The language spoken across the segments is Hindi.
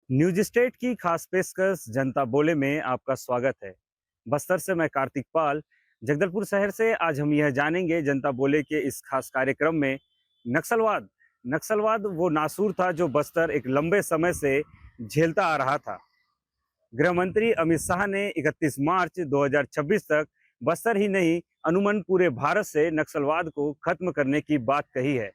न्यूज स्टेट की खास पेशकश जनता बोले में आपका स्वागत है। बस्तर से मैं कार्तिक पाल। जगदलपुर शहर से आज हम यह जानेंगे जनता बोले के इस खास कार्यक्रम में नक्सलवाद नक्सलवाद वो नासूर था जो बस्तर एक लंबे समय से झेलता आ रहा था। गृह मंत्री अमित शाह ने 31 मार्च 2026 तक बस्तर ही नहीं अनुमन पूरे भारत से नक्सलवाद को खत्म करने की बात कही है।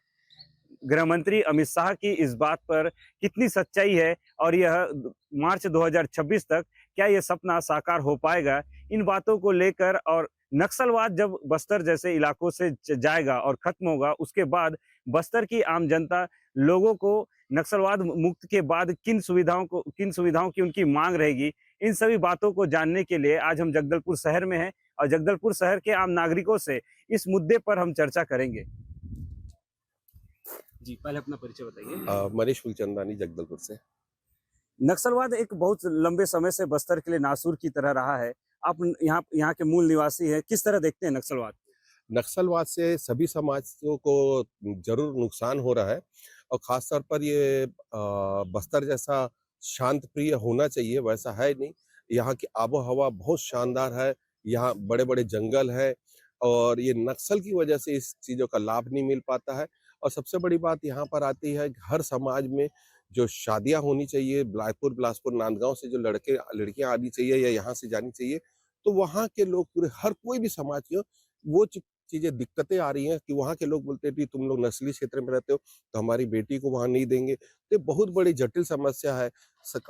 गृह मंत्री अमित शाह की इस बात पर कितनी सच्चाई है और यह मार्च 2026 तक क्या यह सपना साकार हो पाएगा, इन बातों को लेकर और नक्सलवाद जब बस्तर जैसे इलाकों से जाएगा और खत्म होगा उसके बाद बस्तर की आम जनता लोगों को नक्सलवाद मुक्त के बाद किन सुविधाओं की उनकी मांग रहेगी, इन सभी बातों को जानने के लिए आज हम जगदलपुर शहर में हैं और जगदलपुर शहर के आम नागरिकों से इस मुद्दे पर हम चर्चा करेंगे। जी, पहले अपना परिचय बताइए। मनीष फुलचंदानी जगदलपुर से। नक्सलवाद एक बहुत लंबे समय से बस्तर के लिए नासूर की तरह रहा है। आप यहाँ यहाँ के मूल निवासी हैं, किस तरह देखते हैं नक्सलवाद? नक्सलवाद से सभी समाजों को ज़रूर नुकसान हो रहा है और ख़ास तौर पर ये बस्तर जैसा शांत प्रिय होना चाहिए, वैसा है नहीं। यहाँ की आबो-हवा बहुत शानदार है, यहाँ बड़े-बड़े जंगल हैं और ये नक्सल की वजह से इस चीज़ों का लाभ नहीं मिल पाता है और सबसे बड़ी बात यहाँ पर आती है कि हर समाज में जो शादियाँ होनी चाहिए, बिलासपुर, नांदगाँव से जो लड़कियाँ आनी चाहिए या यहाँ से जानी चाहिए, तो वहाँ के लोग पूरे हर कोई भी समाज के हो, वो चीज़ें दिक्कतें आ रही हैं कि वहाँ के लोग बोलते हैं कि तुम लोग नस्ली क्षेत्र में रहते हो, तो हमारी बेटी को वहाँ नहीं देंगे। तो ये बहुत बड़ी जटिल समस्या है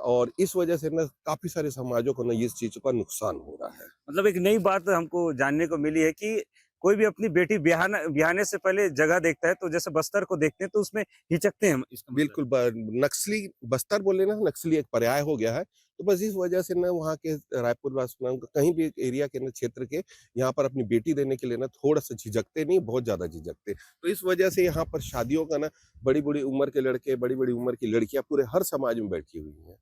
और इस वजह से ना काफ़ी सारे समाजों को ना इस चीज़ का नुकसान हो रहा है। मतलब एक नई बात हमको जानने को मिली है कि कोई भी अपनी बेटी ब्याहने से पहले जगह देखता है, तो जैसे बस्तर को देखते हैं तो उसमें हिचकते हैं, इसका मतलब। बिल्कुल नक्सली बस्तर बोले ना नक्सली एक पर्याय हो गया है, तो बस इस वजह से ना वहाँ के रायपुर वासियों को कहीं भी एरिया के ना क्षेत्र के यहाँ पर अपनी बेटी देने के लिए ना थोड़ा-सा झिझकते नहीं, बहुत ज़्यादा झिझकते। तो इस वजह से यहाँ पर शादियों का ना बड़ी-बड़ी उम्र के लड़के, बड़ी-बड़ी उम्र की लड़कियाँ पूरे हर समाज में बैठी हुई हैं।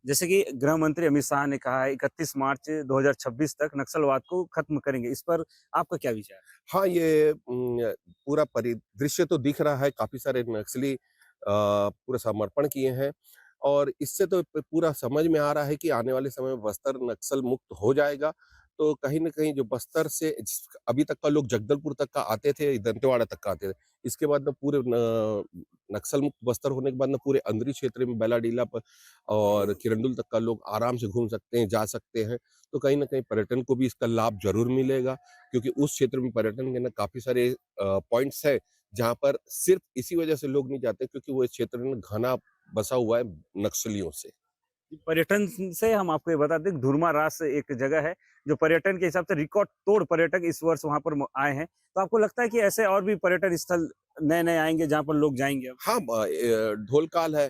जैसे कि गृह मंत्री अमित शाह ने कहा है 31 मार्च 2026 तक नक्सलवाद को खत्म करेंगे। इस पर आपका क्या विचार है? हाँ, ये पूरा परिदृश्य तो दिख रहा है, काफ़ी सारे नक्सली पूरा समर्पण किए हैं और इससे तो पूरा समझ में आ रहा है कि आने वाले समय में बस्तर नक्सल मुक्त हो जाएगा। तो कहीं न कहीं जो बस्तर से अभी तक का लोग जगदलपुर तक का आते थे, दंतेवाड़ा तक का आते थे। इसके बाद ना पूरे नक्सल मुक्त बस्तर होने के बाद ना पूरे अंदरी क्षेत्र में बैलाडीला और किरंदुल तक का लोग आराम से घूम सकते हैं, जा सकते हैं। तो कहीं न कहीं पर्यटन को भी इसका लाभ ज़रूर मिलेगा क्योंकि उस क्षेत्र में पर्यटन के ना काफ़ी सारे पॉइंट्स हैं, जहाँ पर सिर्फ़ इसी वजह से लोग नहीं जाते क्योंकि वो इस क्षेत्र में घना बसा हुआ है नक्सलियों से। पर्यटन से हम आपको ये बता दें कि धुरमा रास एक जगह है, जो पर्यटन के हिसाब से रिकॉर्ड तोड़ पर्यटक इस वर्ष वहाँ पर आए हैं। तो आपको लगता है कि ऐसे और भी पर्यटन स्थल नए-नए आएँगे जहाँ पर लोग जाएँगे अब? हाँ, ढोलकाल है,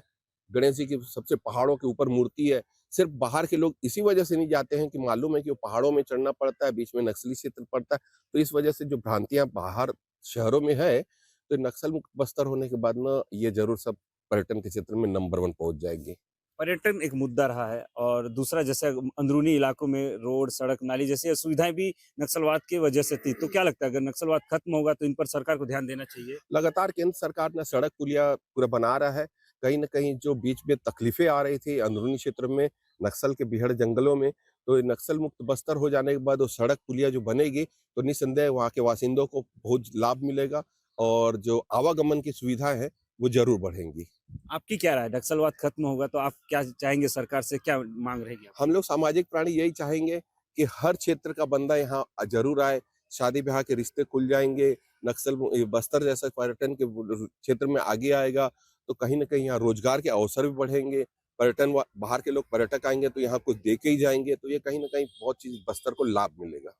गणेश जी की सबसे पहाड़ों के ऊपर मूर्ति है। सिर्फ़ बाहर के लोग इसी वजह से नहीं जाते हैं कि मालूम है कि वो पहाड़ों में चढ़ना पड़ता है, बीच में नक्सली क्षेत्र पड़ता है। तो इस वजह से जो भ्रांतियाँ बाहर शहरों में है, तो नक्सल मुक्त बस्तर होने के बाद ना ये ज़रूर सब पर्यटन के क्षेत्र में नंबर 1 पहुँच जाएँगे। पर्यटन एक मुद्दा रहा है और दूसरा जैसे अंदरूनी इलाकों में रोड, सड़क, नाली जैसी असुविधाएँ भी नक्सलवाद की वजह से थी। तो क्या लगता है अगर नक्सलवाद खत्म होगा तो इन पर सरकार को ध्यान देना चाहिए? लगातार केंद्र सरकार ना सड़क पुलिया पूरा बना रहा है। कहीं न कहीं जो बीच में तकलीफ़ें आ रही थी अंदरूनी क्षेत्र में, नक्सल के बीहड़ जंगलों में, तो ये नक्सल मुक्त बस्तर हो जाने के बाद वो सड़क पुलिया जो बनेगी, तो निस्संदेह वहाँ के बासिंदों को बहुत लाभ मिलेगा और जो आवागमन की सुविधाएँ हैं, वो ज़रूर बढ़ेंगी। आपकी क्या राय है? नक्सलवाद खत्म होगा तो आप क्या चाहेंगे सरकार से, क्या माँग रहेगी आपकी? हम लोग सामाजिक प्राणी यही चाहेंगे कि हर क्षेत्र का बंदा यहाँ ज़रूर आए, शादी-ब्याह के रिश्ते खुल जाएँगे, ये बस्तर जैसा पर्यटन के क्षेत्र में आगे आएगा, तो कहीं न कहीं यहाँ रोज़गार के अवसर भी बढ़ेंगे। बाहर के लोग पर्यटक आएँगे तो यहाँ कुछ दे के ही जाएँगे, तो ये कहीं न कहीं बहुत चीज़ बस्तर को लाभ मिलेगा।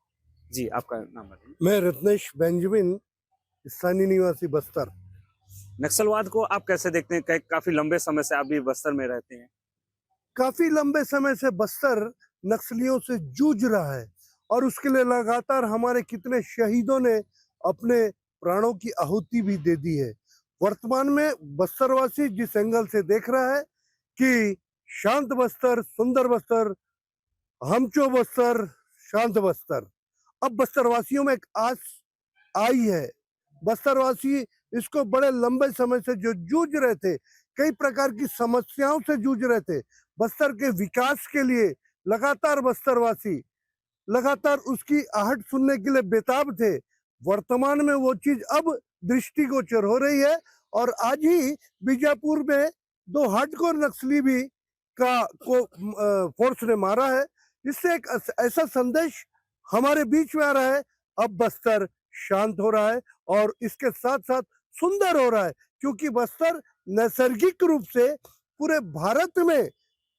जी, आपका नाम बताइए। मैं रत्नेश बेंजामिन, स्थानीय निवासी बस्तर। नक्सलवाद को आप कैसे देखते हैं? काफ़ी लंबे समय से आप भी बस्तर में रहते हैं। काफी लंबे समय से बस्तर नक्सलियों से जूझ रहा है और उसके लिए लगातार हमारे कितने शहीदों ने अपने प्राणों की आहुति भी दे दी है। वर्तमान में बस्तरवासी जिस एंगल से देख रहा है कि शांत बस्तर, सुंदर बस्तर, हमचो बस्तर, शांत बस्तर। अब बस्तरवासियों में एक आस आई है। बस्तरवासी इसको बड़े लंबे समय से जो जूझ रहे थे, कई प्रकार की समस्याओं से जूझ रहे थे, बस्तर के विकास के लिए लगातार बस्तरवासी लगातार उसकी आहट सुनने के लिए बेताब थे। वर्तमान में वो चीज अब दृष्टिगोचर हो रही है और आज ही बीजापुर में 2 हार्डकोर नक्सली भी फोर्स ने मारा है। इससे एक ऐसा संदेश हमारे बीच में आ रहा है, अब बस्तर शांत हो रहा है और इसके साथ-साथ सुंदर हो रहा है, क्योंकि बस्तर नैसर्गिक रूप से पूरे भारत में,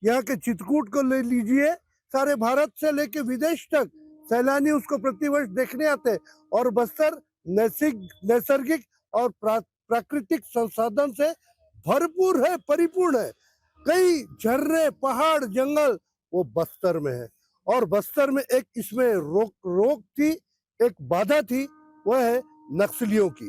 यहाँ के चित्रकूट को ले लीजिए, सारे भारत से लेके विदेश तक सैलानी उसको प्रतिवर्ष देखने आते हैं और बस्तर नैसर्गिक और प्राकृतिक संसाधन से भरपूर है, परिपूर्ण है। कई झरने, पहाड़, जंगल वो बस्तर में है और बस्तर में एक इसमें रोक थी, एक बाधा थी, वह है नक्सलियों की।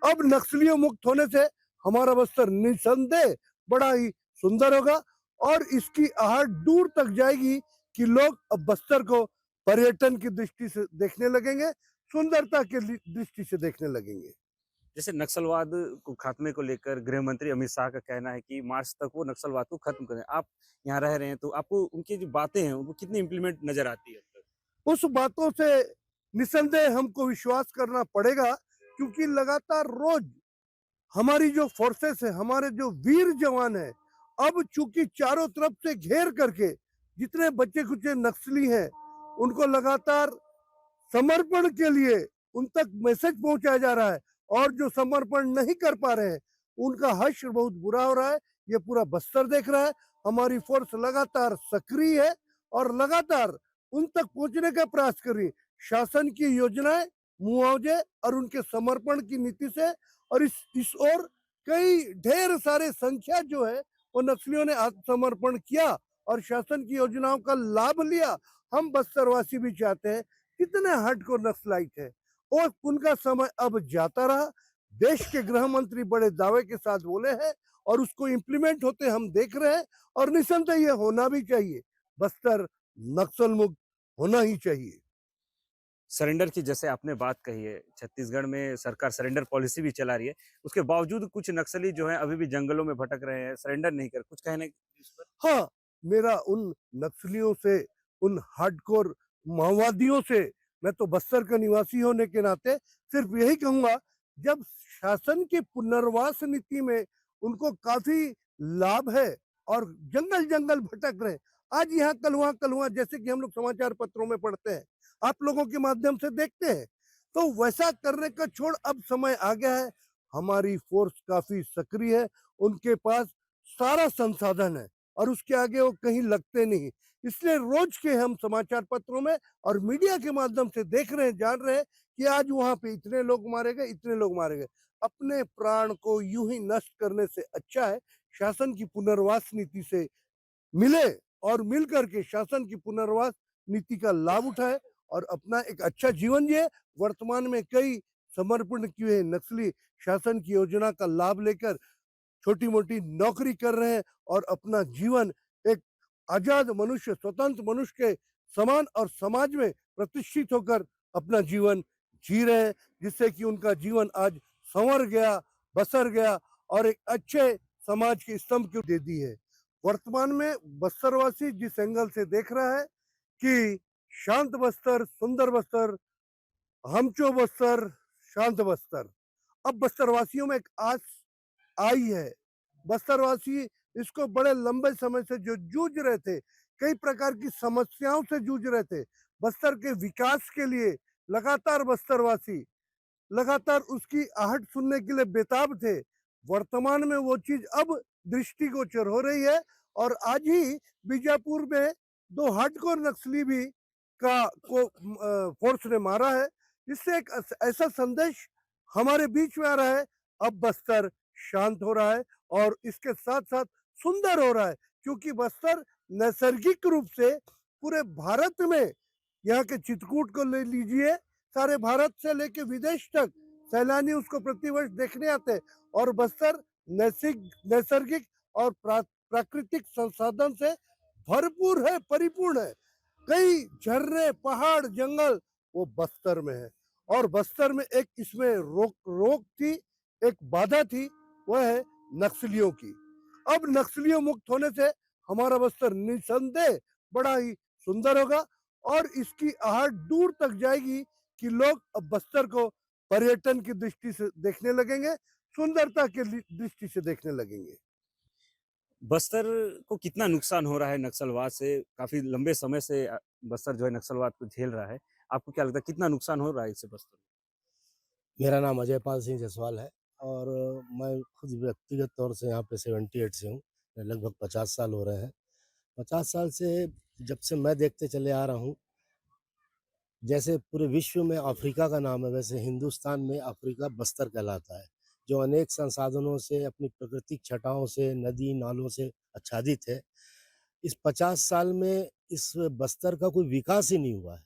अब नक्सलियों मुक्त होने से हमारा बस्तर निसंदेह बड़ा ही सुंदर होगा और इसकी आहट दूर तक जाएगी कि लोग अब बस्तर को पर्यटन की दृष्टि से देखने लगेंगे, सुंदरता की दृष्टि से देखने लगेंगे। जैसे नक्सलवाद को खात्मे को लेकर गृह मंत्री अमित शाह का कहना है कि मार्च तक वो नक्सलवाद को खत्म करें। आप यहाँ रह रहे हैं तो आपको उनकी जो बातें हैं वो कितनी इम्प्लीमेंट नजर आती है अब तक? उस बातों से निसंदेह हमको विश्वास करना पड़ेगा, क्योंकि लगातार रोज हमारी जो फोर्सेस है, हमारे जो वीर जवान है, अब चूंकि चारों तरफ से घेर करके जितने बच्चे कुचे नक्सली हैं उनको लगातार समर्पण के लिए उन तक मैसेज पहुंचाया जा रहा है और जो समर्पण नहीं कर पा रहे हैं उनका हश्र बहुत बुरा हो रहा है। ये पूरा बस्तर देख रहा है। हमारी फोर्स लगातार सक्रिय है और लगातार उन तक पहुंचने का प्रयास कर रही है। शासन की योजनाएं, मुआवजे और उनके समर्पण की नीति से और इस ओर कई ढेर सारे संख्या जो है वो नक्सलियों ने आत्मसमर्पण किया और शासन की योजनाओं का लाभ लिया। हम बस्तरवासी भी चाहते हैं, कितने हार्डकोर नक्सलाइट है और उनका समय अब जाता रहा। देश के गृह मंत्री बड़े दावे के साथ बोले हैं और उसको इम्प्लीमेंट होते हम देख रहे हैं और निसंदेह ये होना भी चाहिए। बस्तर नक्सल मुक्त होना ही चाहिए। सरेंडर की जैसे आपने बात कही है, छत्तीसगढ़ में सरकार सरेंडर पॉलिसी भी चला रही है। उसके बावजूद कुछ नक्सली जो हैं अभी भी जंगलों में भटक रहे हैं, सरेंडर नहीं कर कुछ कहने इस पर? हाँ, मेरा उन नक्सलियों से, उन हार्डकोर माओवादियों से, मैं तो बस्तर का निवासी होने के नाते सिर्फ यही कहूंगा, जब शासन की पुनर्वास नीति में उनको काफी लाभ है और जंगल जंगल भटक रहे हैं, आज यहाँ कल वहाँ जैसे कि हम लोग समाचार पत्रों में पढ़ते हैं, आप लोगों के माध्यम से देखते हैं, तो वैसा करने का छोड़ अब समय आ गया है। हमारी फोर्स काफी सक्रिय है, उनके पास सारा संसाधन है और उसके आगे वो कहीं लगते नहीं। इसलिए रोज के हम समाचार पत्रों में और मीडिया के माध्यम से देख रहे हैं, जान रहे हैं कि आज वहां पे इतने लोग मारे गए, इतने लोग मारे गए। अपने प्राण को यूं ही नष्ट करने से अच्छा है शासन की पुनर्वास नीति से मिले और मिल करके शासन की पुनर्वास नीति का लाभ उठाए और अपना एक अच्छा जीवन जिए। वर्तमान में कई समर्पण किए नक्सली शासन की योजना का लाभ लेकर छोटी मोटी नौकरी कर रहे हैं और अपना जीवन एक आजाद मनुष्य, स्वतंत्र मनुष्य के समान और समाज में प्रतिष्ठित होकर अपना जीवन जी रहे हैं, जिससे कि उनका जीवन आज संवर गया, बसर गया और एक अच्छे समाज के स्तंभ को दे दी है। वर्तमान में बस्तरवासी जिस एंगल से देख रहा है कि शांत बस्तर, सुंदर बस्तर, हमचो बस्तर, शांत बस्तर, अब बस्तरवासियों में एक आस आई है। बस्तरवासी इसको बड़े लंबे समय से जो जूझ रहे थे, कई प्रकार की समस्याओं से जूझ रहे थे, बस्तर के विकास के लिए लगातार बस्तरवासी लगातार उसकी आहट सुनने के लिए बेताब थे। वर्तमान में वो चीज अब दृष्टिगोचर हो रही है और आज ही बीजापुर में 2 हार्डकोर नक्सली भी फोर्स ने मारा है। इससे एक ऐसा संदेश हमारे बीच में आ रहा है, अब बस्तर शांत हो रहा है और इसके साथ-साथ सुंदर हो रहा है, क्योंकि बस्तर नैसर्गिक रूप से पूरे भारत में, यहाँ के चित्रकूट को ले लीजिए, सारे भारत से लेके विदेश तक सैलानी उसको प्रतिवर्ष देखने आते हैं और बस्तर नैसर्गिक और प्राकृतिक संसाधन से भरपूर है, परिपूर्ण है। कई झरने, पहाड़, जंगल वो बस्तर में है और बस्तर में एक इसमें रोक थी, एक बाधा थी, वह है नक्सलियों की। अब नक्सलियों मुक्त होने से हमारा बस्तर निसंदेह बड़ा ही सुंदर होगा और इसकी आहट दूर तक जाएगी कि लोग अब बस्तर को पर्यटन की दृष्टि से देखने लगेंगे, सुंदरता की दृष्टि से देखने लगेंगे। बस्तर को कितना नुकसान हो रहा है नक्सलवाद से? काफ़ी लंबे समय से बस्तर जो है नक्सलवाद को झेल रहा है। आपको क्या लगता है कितना नुकसान हो रहा है इससे बस्तर को? मेरा नाम अजयपाल सिंह जायसवाल है और मैं खुद व्यक्तिगत तौर से यहाँ पे 78 से हूँ। लगभग 50 साल हो रहे हैं। 50 साल से जब से मैं देखते चले आ रहा हूँ, जैसे पूरे विश्व में अफ्रीका का नाम है, वैसे हिंदुस्तान में अफ्रीका बस्तर कहलाता है, जो अनेक संसाधनों से, अपनी प्राकृतिक छटाओं से, नदी, नालों से आच्छादित है। इस 50 साल में इस बस्तर का कोई विकास ही नहीं हुआ है।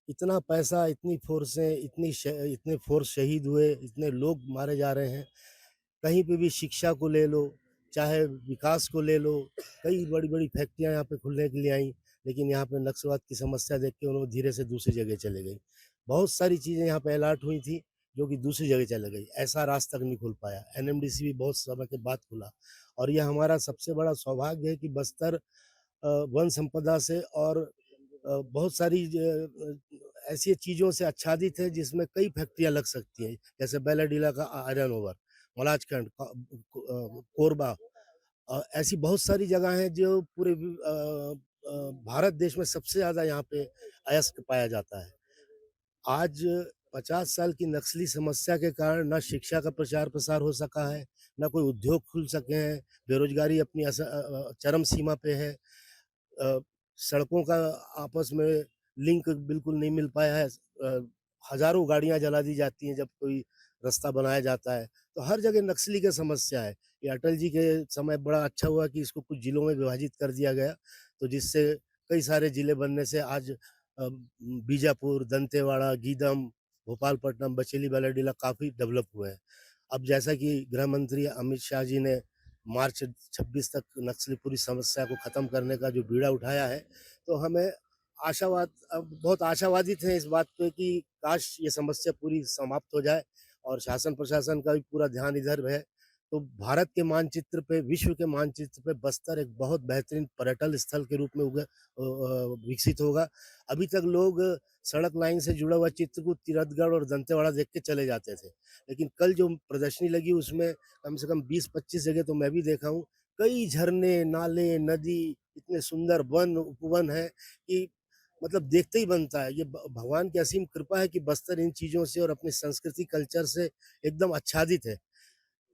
इतना पैसा, इतनी फ़ोर्सें, इतने फ़ोर्स शहीद हुए, इतने लोग मारे जा रहे हैं। कहीं पे भी शिक्षा को ले लो, चाहे विकास को ले लो, कई बड़ी-बड़ी फैक्ट्रियाँ यहाँ पे खुलने के लिए आईं, लेकिन यहाँ पे नक्सलवाद की समस्या देख के उन्होंने धीरे से दूसरी जगह चले गई। बहुत सारी चीज़ें यहाँ पे अलॉट हुई थी, जो कि दूसरी जगह चले गई। एसआर आज तक नहीं खुल पाया। एनएमडीसी भी बहुत समय के बाद खुला और यह हमारा सबसे बड़ा सौभाग्य है कि बस्तर वन संपदा से और बहुत सारी ऐसी चीज़ों से आच्छादित है जिसमें कई फैक्ट्रियाँ लग सकती हैं, जैसे बैलाडीला का आयरन ओवर, मलाजखंड, कोरबा, ऐसी बहुत सारी जगह हैं जो पूरे भारत देश में सबसे ज़्यादा यहाँ पे अयस्क पाया जाता है। आज 50 साल की नक्सली समस्या के कारण ना शिक्षा का प्रचार-प्रसार हो सका है, ना कोई उद्योग खुल सके हैं, बेरोज़गारी अपनी चरम सीमा पे है। अ, सड़कों का आपस में लिंक बिल्कुल नहीं मिल पाया है। हज़ारों गाड़ियाँ जला दी जाती हैं जब कोई रास्ता बनाया जाता है, तो हर जगह नक्सली की समस्या है। ये अटल जी के समय बड़ा अच्छा हुआ कि इसको कुछ ज़िलों में विभाजित कर दिया गया, तो जिससे कई सारे ज़िले बनने से आज बीजापुर, दंतेवाड़ा, गीदम, भोपालपट्टनम, बचेली, बैलाडीला काफ़ी डेवलप हुए हैं। अब जैसा कि गृह मंत्री अमित शाह जी ने मार्च 26 तक नक्सली पूरी समस्या को ख़त्म करने का जो बीड़ा उठाया है, तो हमें बहुत आशावादी थे इस बात पे कि काश ये समस्या पूरी समाप्त हो जाए और शासन प्रशासन का भी पूरा ध्यान इधर है। तो भारत के मानचित्र पे, विश्व के मानचित्र पे बस्तर एक बहुत बेहतरीन पर्यटन स्थल के रूप में विकसित होगा। अभी तक लोग सड़क लाइन से जुड़ा हुआ चित्रकूट, तीरथगढ़ और दंतेवाड़ा देख के चले जाते थे। लेकिन कल जो प्रदर्शनी लगी उसमें कम से कम 20-25 जगह तो मैं भी देखा हूँ। कई झरने, नाले, नदी, इतने सुंदर वन, उपवन हैं कि मतलब देखते ही बनता है। ये भगवान की असीम कृपा है कि बस्तर इन चीज़ों से और अपनी संस्कृति, कल्चर से एकदम आच्छादित है।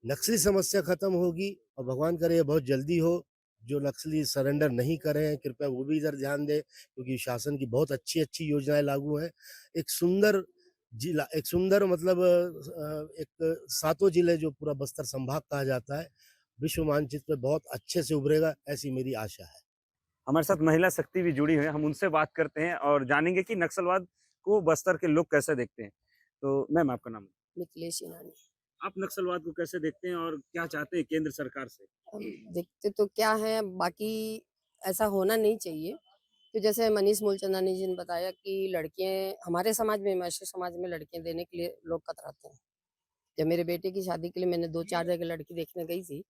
नक्सली समस्या खत्म होगी और भगवान करे ये बहुत जल्दी हो। जो नक्सली सरेंडर नहीं कर रहे हैं, कृपया वो भी इधर ध्यान दें क्योंकि शासन की बहुत अच्छी-अच्छी योजनाएँ लागू हैं। एक सुंदर एक सुंदर मतलब एक सातों जिले जो पूरा बस्तर संभाग कहा जाता है, विश्व मानचित्र पे बहुत अच्छे से उभरेगा, ऐसी मेरी आशा है। हमारे साथ महिला शक्ति भी जुड़ी हुई है, हम उनसे बात करते हैं और जानेंगे कि नक्सलवाद को बस्तर के लोग कैसे देखते हैं। तो मैम आपका नाम? मिथिलेश ईनानी। आप नक्सलवाद को कैसे देखते हैं और क्या चाहते हैं केंद्र सरकार से? हम देखते तो क्या है, बाकी ऐसा होना नहीं चाहिए। तो जैसे मनीष मूलचंदानी जी ने बताया कि लड़कियां हमारे समाज में, वैश्य समाज में लड़कियां देने के लिए लोग कतराते हैं। जब मेरे बेटे की शादी के लिए मैंने 2-4 जगह लड़की देखने गई थी,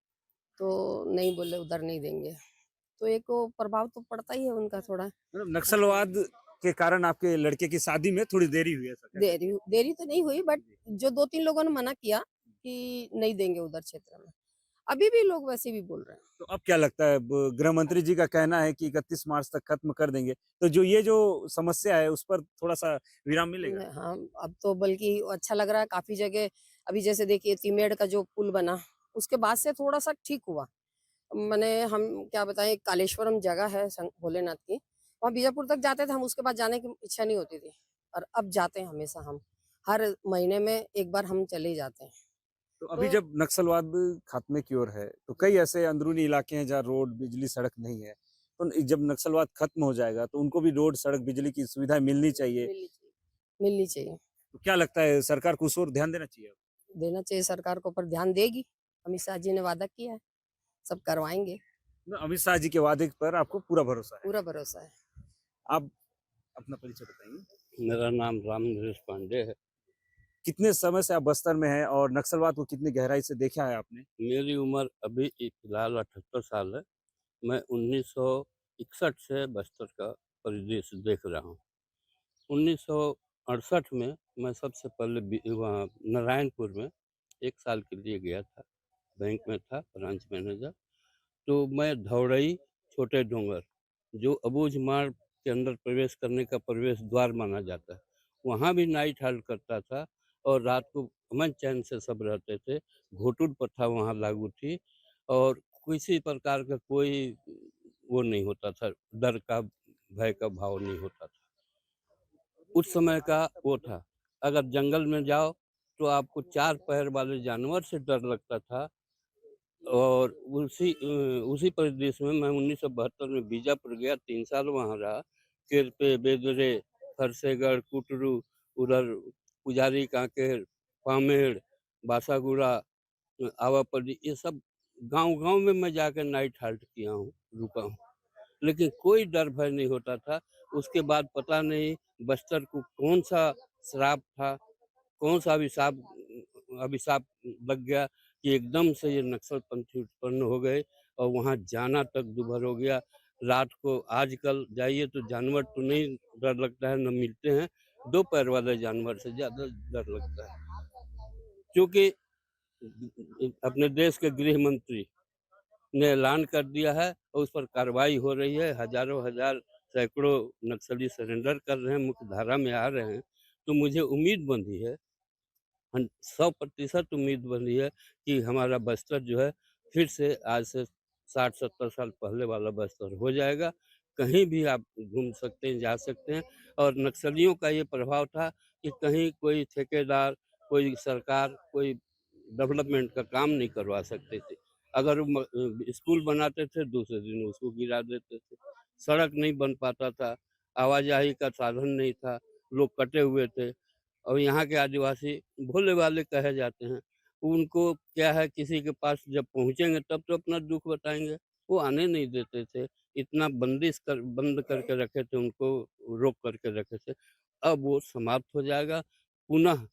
तो नहीं, बोले उधर नहीं देंगे। तो एक वो प्रभाव तो पड़ता ही है उनका थोड़ा। मतलब नक्सलवाद के कारण आपके लड़के की शादी में थोड़ी देरी हुई है, ऐसा कह सकते देरी तो नहीं हुई, बट हैं? जो 2-3 लोगों ने मना किया कि नहीं देंगे उधर क्षेत्र में। अभी भी लोग वैसे भी बोल रहे हैं। तो अब क्या लगता है, गृह मंत्री जी का कहना है कि 31 मार्च तक खत्म कर देंगे, तो जो ये जो समस्या है उस पर थोड़ा सा विराम मिलेगा? हाँ, अब तो बल्कि अच्छा लग रहा है काफ़ी जगह। अभी जैसे देखिए तीमेड़ का जो पुल बना, उसके बाद से थोड़ा-सा ठीक हुआ। माने हम क्या बताएँ, कालेश्वरम जगह है भोलेनाथ की, वहाँ बीजापुर तक जाते थे हम, उसके बाद जाने की इच्छा नहीं होती थी और अब जाते हैं हमेशा हम। हर महीने में 1 बार हम चले ही जाते हैं। तो अभी तो जब नक्सलवाद खात्मे की ओर है, तो कई ऐसे अंदरूनी इलाके हैं जहाँ रोड, बिजली, सड़क नहीं है। तो जब नक्सलवाद खत्म हो जाएगा, तो उनको भी रोड, सड़क, बिजली की सुविधाएँ मिलनी चाहिए। मिलनी चाहिए, मिलनी चाहिए। तो क्या लगता है सरकार को उस ओर ध्यान देना चाहिए? देना चाहिए सरकार को, पर ध्यान देगी। अमित शाह जी ने वादा किया है, सब करवाएँगे, तो अमित शाह जी के वादे पर आपको पूरा भरोसा है। पूरा भरोसा है। आप अपना परिचय बताएँगे? मेरा नाम राम नरेश पांडे है। कितने समय से आप बस्तर में हैं और नक्सलवाद को कितनी गहराई से देखा है आपने? मेरी उम्र अभी फिलहाल 78 साल है। मैं 1961 से बस्तर का परिदृश्य देख रहा हूँ। 1968 में मैं सबसे पहले वहाँ नारायणपुर में 1 साल के लिए गया था। बैंक में था ब्रांच मैनेजर। तो मैं धौरई छोटे डोंगर, जो अबूझ मार्ग के अंदर प्रवेश करने का प्रवेश द्वार माना जाता है, वहाँ भी नाइट हाल्ट करता था और रात को अमन चैन से सब रहते थे। घोटुल प्रथा वहाँ लागू थी और किसी प्रकार का कोई वो नहीं होता था, डर का, भय का भाव नहीं होता था। उस समय का वो था। अगर जंगल में जाओ तो आपको 4 पैर वाले जानवर से डर लगता था। और उसी परिदृश्य में मैं 1972 में बीजापुर गया, 3 साल वहाँ रहा। केरपे, बेदरे, खरसेगढ़, कुटरू, उधर पुजारी कांकेर, पामेड़, बासागुड़ा, आवापल्ली, ये सब गाँव-गाँव में मैं जाकर नाइट हाल्ट किया हूँ, रुका हूँ। लेकिन कोई डर भय नहीं होता था। उसके बाद पता नहीं बस्तर को कौन-सा श्राप था, कौन-सा अभिशाप अभिशाप लग गया कि एकदम से ये नक्सलपंथी उत्पन्न हो गए और वहाँ जाना तक दूभर हो गया। रात को आजकल जाइए तो जानवर तो नहीं डर लगता है, ना मिलते हैं, 2 पैर वाले जानवर से ज़्यादा डर लगता है। क्योंकि अपने देश के गृह मंत्री ने ऐलान कर दिया है और उस पर कार्रवाई हो रही है। हज़ारों हज़ार, सैकड़ों नक्सली सरेंडर कर रहे हैं, मुख्यधारा में आ रहे हैं। तो मुझे उम्मीद बंधी है, 100% उम्मीद बंधी है कि हमारा बस्तर जो है फिर से आज से 60-70 साल पहले वाला बस्तर हो जाएगा। कहीं भी आप घूम सकते हैं, जा सकते हैं। और नक्सलियों का ये प्रभाव था कि कहीं कोई ठेकेदार, कोई सरकार, कोई डेवलपमेंट का काम नहीं करवा सकते थे। अगर वो स्कूल बनाते थे, दूसरे दिन उसको गिरा देते थे। सड़क नहीं बन पाता था, आवाजाही का साधन नहीं था, लोग कटे हुए थे। और यहाँ के आदिवासी भोले-भाले कहे जाते हैं। उनको क्या है, किसी के पास जब पहुँचेंगे तब तो अपना दुःख बताएँगे, वो आने नहीं देते थे। इतना बंद करके रखे थे उनको, रोक करके रखे थे। अब वो समाप्त हो जाएगा। पुनः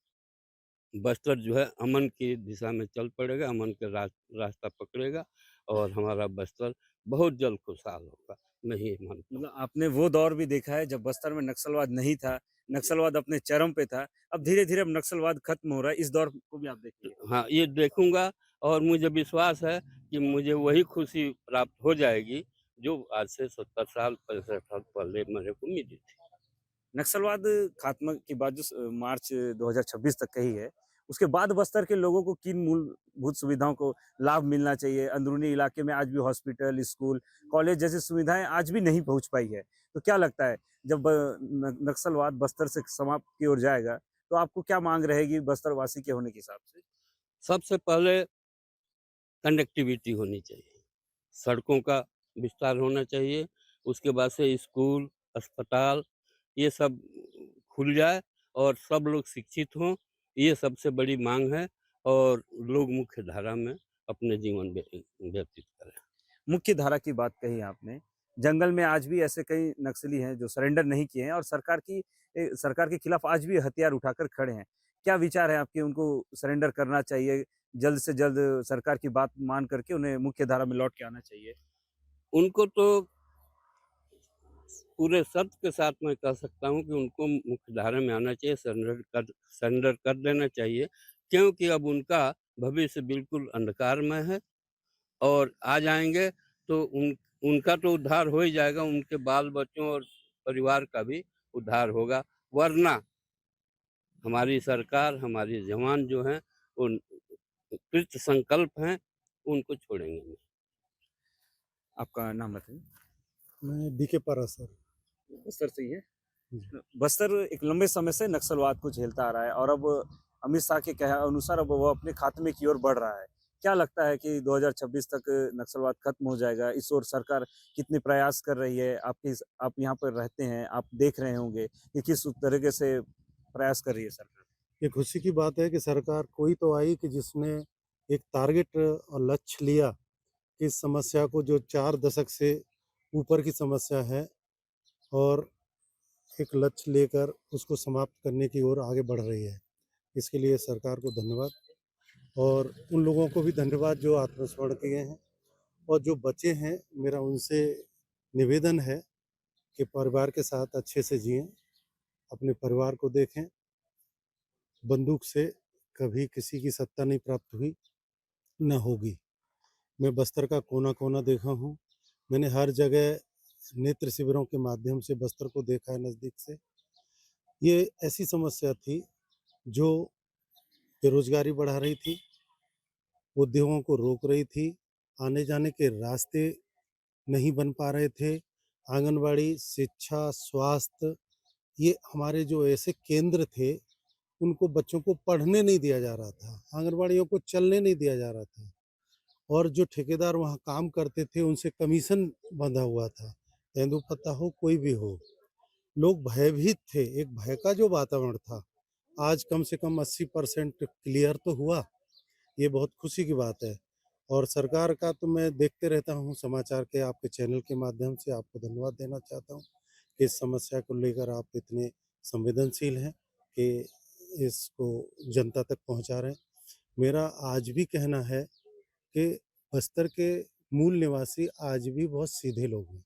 बस्तर जो है अमन की दिशा में चल पड़ेगा, अमन का रास्ता पकड़ेगा और हमारा बस्तर बहुत जल्द खुशहाल होगा। मैं ये मानता हूँ। मतलब आपने वो दौर भी देखा है जब बस्तर में नक्सलवाद नहीं था, नक्सलवाद अपने चरम पे था। अब धीरे-धीरे अब नक्सलवाद खत्म हो रहा है, इस दौर को भी आप देखेंगे। हाँ, ये देखूँगा और मुझे विश्वास है कि मुझे वही खुशी प्राप्त हो जाएगी, जो आज से 70 साल, 65 साल पहले मेरे को मिली थी। नक्सलवाद खात्मा की बात जो मार्च 2026 तक कही है, उसके बाद बस्तर के लोगों को किन मूलभूत सुविधाओं को लाभ मिलना चाहिए? अंदरूनी इलाके में आज भी हॉस्पिटल, स्कूल, कॉलेज जैसी सुविधाएँ आज भी नहीं पहुँच पाई है। तो क्या लगता है जब नक्सलवाद बस्तर से समाप्त की ओर जाएगा, तो आपको क्या माँग रहेगी बस्तर वासी के होने के हिसाब से? सबसे पहले कनेक्टिविटी होनी चाहिए, सड़कों का विस्तार होना चाहिए, उसके बाद से स्कूल, अस्पताल, ये सब खुल जाए और सब लोग शिक्षित हों, ये सबसे बड़ी माँग है। और लोग मुख्य धारा में अपने जीवन व्यतीत करें। मुख्य धारा की बात कही आपने। जंगल में आज भी ऐसे कई नक्सली हैं जो सरेंडर नहीं किए हैं और सरकार के खिलाफ आज भी हथियार उठाकर खड़े हैं। क्या विचार है आपके, उनको सरेंडर करना चाहिए? जल्द से जल्द सरकार की बात मान करके उन्हें मुख्य धारा में लौट के आना चाहिए? उनको तो पूरे शर्त के साथ मैं कह सकता हूँ कि उनको मुख्यधारा में आना चाहिए, सरेंडर कर देना चाहिए, क्योंकि अब उनका भविष्य बिल्कुल अंधकारमय है। और आ जाएँगे तो उनका तो उद्धार हो ही जाएगा, उनके बाल-बच्चों और परिवार का भी उद्धार होगा। वरना हमारी सरकार, हमारे जवान जो हैं, वो कृत संकल्प हैं, उनको छोड़ेंगे नहीं। आपका नाम बताइए? मैं बीके पारा सर। बस्तर से ही है? जी। बस्तर एक लंबे समय से नक्सलवाद को झेलता आ रहा है और अब अमित शाह के कहे अनुसार अब वो अपने खात्मे की ओर बढ़ रहा है। क्या लगता है कि 2026 तक नक्सलवाद खत्म हो जाएगा? इस ओर सरकार कितने प्रयास कर रही है? आप यहाँ पर रहते हैं, आप देख रहे होंगे कि किस तरीके से प्रयास कर रही है सरकार? ये खुशी की बात है कि सरकार कोई तो आई कि जिसने एक टारगेट और लक्ष्य लिया कि इस समस्या को, जो 4 दशक से ऊपर की समस्या है, और एक लक्ष्य लेकर उसको समाप्त करने की ओर आगे बढ़ रही है। इसके लिए सरकार को धन्यवाद, और उन लोगों को भी धन्यवाद जो आत्मसमर्पण किए हैं और जो बचे हैं मेरा उनसे निवेदन है कि परिवार के साथ अच्छे से जिएँ, अपने परिवार को देखें। बंदूक से कभी किसी की सत्ता नहीं प्राप्त हुई, ना होगी। मैं बस्तर का कोना-कोना देखा हूँ। मैंने हर जगह नेत्र शिविरों के माध्यम से बस्तर को देखा है नज़दीक से। ये ऐसी समस्या थी जो बेरोज़गारी बढ़ा रही थी, उद्योगों को रोक रही थी, आने-जाने के रास्ते नहीं बन पा रहे थे। आंगनवाड़ी, शिक्षा, स्वास्थ्य ये हमारे जो ऐसे केंद्र थे, उनको बच्चों को पढ़ने नहीं दिया जा रहा था। आंगनवाड़ियों को चलने नहीं दिया जा रहा था और जो ठेकेदार वहाँ काम करते थे, उनसे कमीशन बंधा हुआ था। तेंदुपत्ता हो, कोई भी हो। लोग भयभीत थे, एक भय का जो वातावरण था, आज कम से कम 80% क्लियर तो हुआ। ये बहुत खुशी की बात है और सरकार का तो मैं देखते रहता हूँ समाचार के आपके चैनल के माध्यम से आपको धन्यवाद देना चाहता हूँ कि इस समस्या को लेकर आप इतने संवेदनशील हैं कि इसको जनता तक पहुँचा रहे हैं। मेरा आज भी कहना है कि बस्तर के मूल निवासी आज भी बहुत सीधे लोग हैं।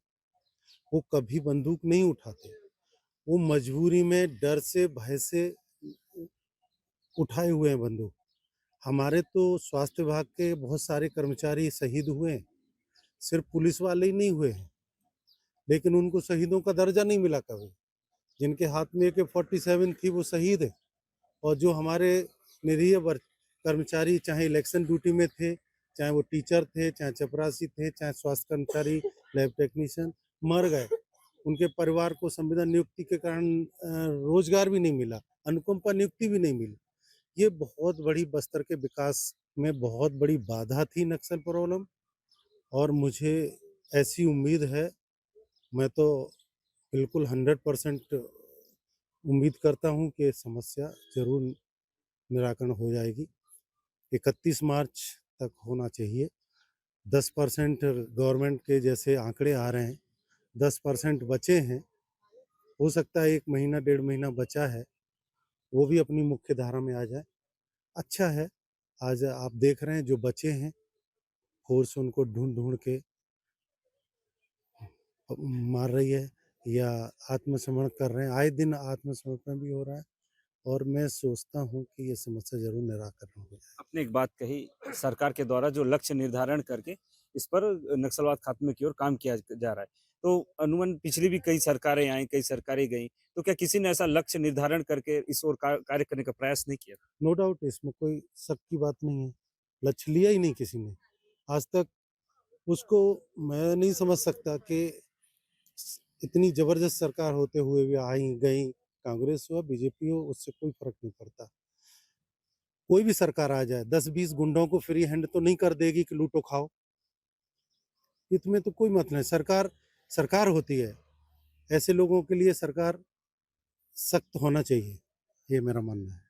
वो कभी बंदूक नहीं उठाते। वो मजबूरी में डर से, भय से उठाए हुए हैं बंदूक। हमारे तो स्वास्थ्य विभाग के बहुत सारे कर्मचारी शहीद हुए हैं, सिर्फ पुलिस वाले ही नहीं हुए हैं, लेकिन उनको शहीदों का दर्जा नहीं मिला कभी। जिनके हाथ में AK-47 थी वो शहीद है और जो हमारे निरीह कर्मचारी चाहे इलेक्शन ड्यूटी में थे, चाहे वो टीचर थे, चाहे चपरासी थे, चाहे स्वास्थ्य कर्मचारी, लैब टेक्नीशियन मर गए। उनके परिवार को संविदा नियुक्ति के कारण रोजगार भी नहीं मिला, अनुकंपा नियुक्ति भी नहीं मिली। ये बहुत बड़ी बस्तर के विकास में बहुत बड़ी बाधा थी नक्सल प्रॉब्लम और मुझे ऐसी उम्मीद है, मैं तो बिल्कुल 100% उम्मीद करता हूँ कि समस्या ज़रूर निराकरण हो जाएगी। 31 मार्च तक होना चाहिए। 10% गवर्नमेंट के जैसे आंकड़े आ रहे हैं, 10% बचे हैं। हो सकता है 1 महीना, डेढ़ महीना बचा है, वो भी अपनी मुख्य धारा में आ जाए। अच्छा है, आज आप देख रहे हैं जो बचे हैं, फ़ोर्स उनको ढूँढ-ढूँढ के मार रही है या आत्मसमर्पण कर रहे हैं। आए दिन आत्मसमर्पण भी हो रहा है और मैं सोचता हूँ कि ये समस्या ज़रूर निराकरण हो जाए। आपने एक बात कही, सरकार के द्वारा जो लक्ष्य निर्धारण करके इस पर नक्सलवाद खात्मे की ओर काम किया जा रहा है। तो अमूमन पिछली भी कई सरकारें आई, कई सरकारें गईं, तो क्या किसी ने ऐसा लक्ष्य निर्धारण करके इस ओर कार्य करने का प्रयास नहीं किया? नो डाउट इसमें कोई शक की बात नहीं है। लक्ष्य लिया ही नहीं किसी ने। आज तक उसको मैं नहीं समझ सकता कि इतनी ज़बरदस्त सरकार होते हुए भी आई, गई, कांग्रेस हो, बीजेपी हो, उससे कोई फ़र्क नहीं पड़ता। कोई भी सरकार आ जाए, 10-20 गुंडों को फ्री हैंड तो नहीं कर देगी कि लूटो खाओ। इसमें तो कोई मतलब नहीं, सरकार सरकार होती है। ऐसे लोगों के लिए सरकार सख्त होना चाहिए, ये मेरा मानना है।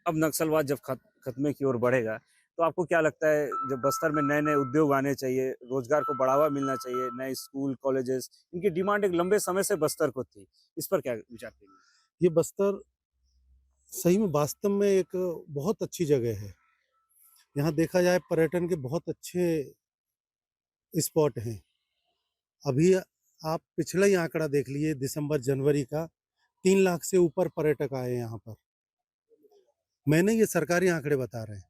अब नक्सलवाद जब खत्मे की ओर बढ़ेगा, तो आपको क्या लगता है जब बस्तर में नए-नए उद्योग आने चाहिए, रोजगार को बढ़ावा मिलना चाहिए, नए स्कूल, कॉलेजेस, इनकी डिमांड एक लंबे समय से बस्तर को थी। इस पर क्या विचार करेंगे? ये बस्तर सही में वास्तव में एक बहुत अच्छी जगह है। यहाँ देखा जाए पर्यटन के बहुत अच्छे स्पॉट हैं। अभी आप पिछला ही आंकड़ा देख लीजिए दिसंबर, जनवरी का 3 लाख से ऊपर पर्यटक आए हैं यहाँ पर। मैंने ये सरकारी आंकड़े बता रहे हैं।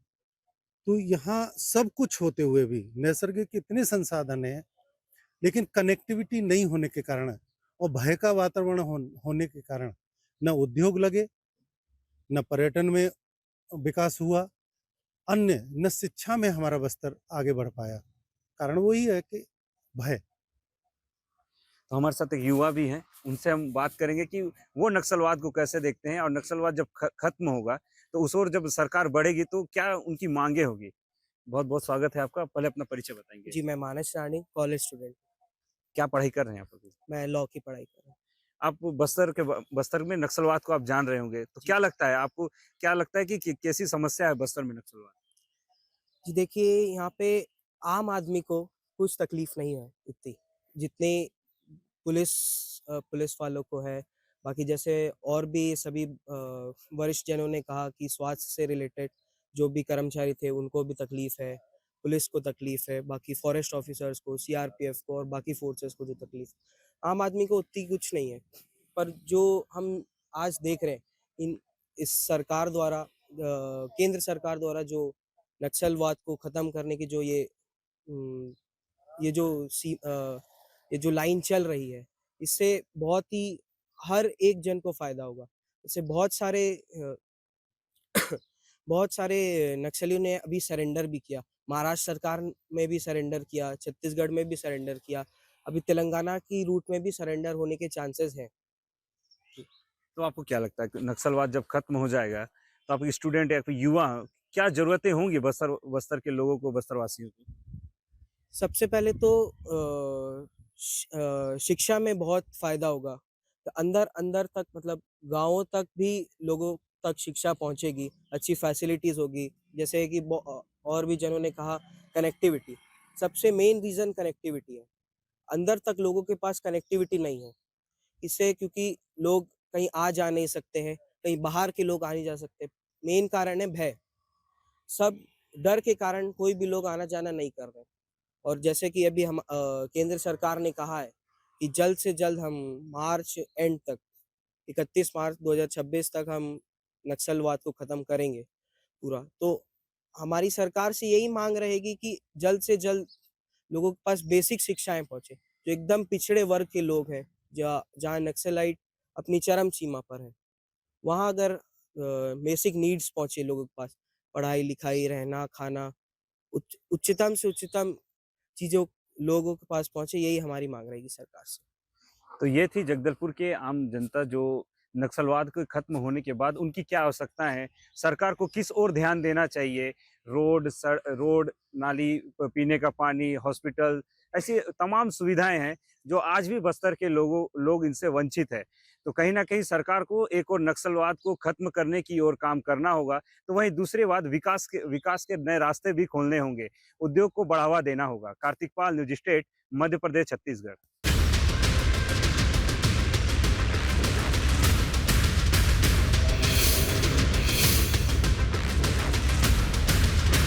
तो यहाँ सब कुछ होते हुए भी नैसर्गिक इतने संसाधन हैं, लेकिन कनेक्टिविटी नहीं होने के कारण और भय का वातावरण होने के कारण न उद्योग लगे, न पर्यटन में विकास हुआ, अन्य न शिक्षा में हमारा बस्तर आगे बढ़ पाया। कारण वही है कि भय। तो हमारे साथ एक युवा भी हैं, उनसे हम बात करेंगे कि वो नक्सलवाद को कैसे देखते हैं और नक्सलवाद जब खत्म होगा, तो उस ओर जब सरकार बढ़ेगी तो क्या उनकी माँगें होगी? बहुत-बहुत स्वागत है आपका। पहले अपना परिचय बताएँगे। जी, मैं मानस रानी कॉलेज स्टूडेंट, क्या पढ़ाई कर रहे हैं आप अभी? मैं लॉ की पढ़ाई कर रहा हूँ। आप बस्तर में नक्सलवाद को आप जान रहे होंगे, तो जी। क्या लगता है आपको, क्या लगता है कि कैसी समस्या है बस्तर में नक्सलवाद? जी, देखिए यहाँ पे आम आदमी को कुछ तकलीफ़ नहीं है इतनी, जितनी पुलिस वालों को है। बाकी जैसे और भी सभी वरिष्ठ जनों ने कहा कि स्वास्थ्य से रिलेटेड जो भी कर्मचारी थे उनको भी तकलीफ़ है। पुलिस को तकलीफ है, बाकी फॉरेस्ट ऑफिसर्स को, सीआरपीएफ को और बाकी फोर्सेस को जो तकलीफ, आम आदमी को उतनी कुछ नहीं है। पर जो हम आज देख रहे हैं इस सरकार द्वारा केंद्र सरकार द्वारा जो नक्सलवाद को खत्म करने की जो उम, ये जो ये जो लाइन चल रही है, इससे बहुत ही हर एक जन को फायदा होगा। इससे बहुत सारे नक्सलियों ने अभी सरेंडर भी किया। महाराष्ट्र सरकार में भी सरेंडर किया, छत्तीसगढ़ में भी सरेंडर किया। अभी तेलंगाना की रूट में भी सरेंडर होने के चांसेस हैं। तो आपको क्या लगता है कि नक्सलवाद जब खत्म हो जाएगा तो आपके स्टूडेंट या फिर युवा क्या जरूरतें होंगी बस्तर के लोगों को, बस्तर वासियों को? सबसे पहले तो शिक्षा में बहुत फ़ायदा होगा। तो अंदर तक मतलब गाँवों तक भी लोगों तक शिक्षा पहुँचेगी, अच्छी फैसिलिटीज़ होगी। जैसे कि और भी जनों ने कहा कनेक्टिविटी, सबसे मेन रीज़न कनेक्टिविटी है। अंदर तक लोगों के पास कनेक्टिविटी नहीं है। इससे क्योंकि लोग कहीं आ जा नहीं सकते हैं, कहीं बाहर के लोग आ नहीं जा सकते। मेन कारण है भय। सब डर के कारण कोई भी लोग आना-जाना नहीं कर रहे। और जैसे कि अभी केंद्र सरकार ने कहा है कि जल्द से जल्द हम मार्च एंड तक 31 मार्च 2026 तक हम नक्सलवाद को खत्म करेंगे पूरा। तो हमारी सरकार से यही मांग रहेगी कि जल्द से जल्द लोगों के पास बेसिक शिक्षाएँ पहुँचे। जो एकदम पिछड़े वर्ग के लोग हैं, जहाँ नक्सलाइट अपनी चरम सीमा पर है, वहाँ अगर बेसिक नीड्स पहुँचे लोगों के पास, पढ़ाई-लिखाई, रहना, खाना, उच्चतम से उच्चतम चीज़ों लोगों के पास पहुँचे, यही हमारी माँग रहेगी सरकार से। तो ये थी जगदलपुर के आम जनता जो नक्सलवाद के खत्म होने के बाद उनकी क्या आवश्यकता है, सरकार को किस ओर ध्यान देना चाहिए, रोड, नाली, पीने का पानी, हॉस्पिटल, ऐसी तमाम सुविधाएं हैं जो आज भी बस्तर के लोग इनसे वंचित है। तो कहीं ना कहीं सरकार को एक और नक्सलवाद को खत्म करने की ओर काम करना होगा, तो वहीं दूसरे बाद विकास के नए रास्ते भी खोलने होंगे, उद्योग को बढ़ावा देना होगा। कार्तिक पाल, न्यूज स्टेट, मध्य प्रदेश, छत्तीसगढ़।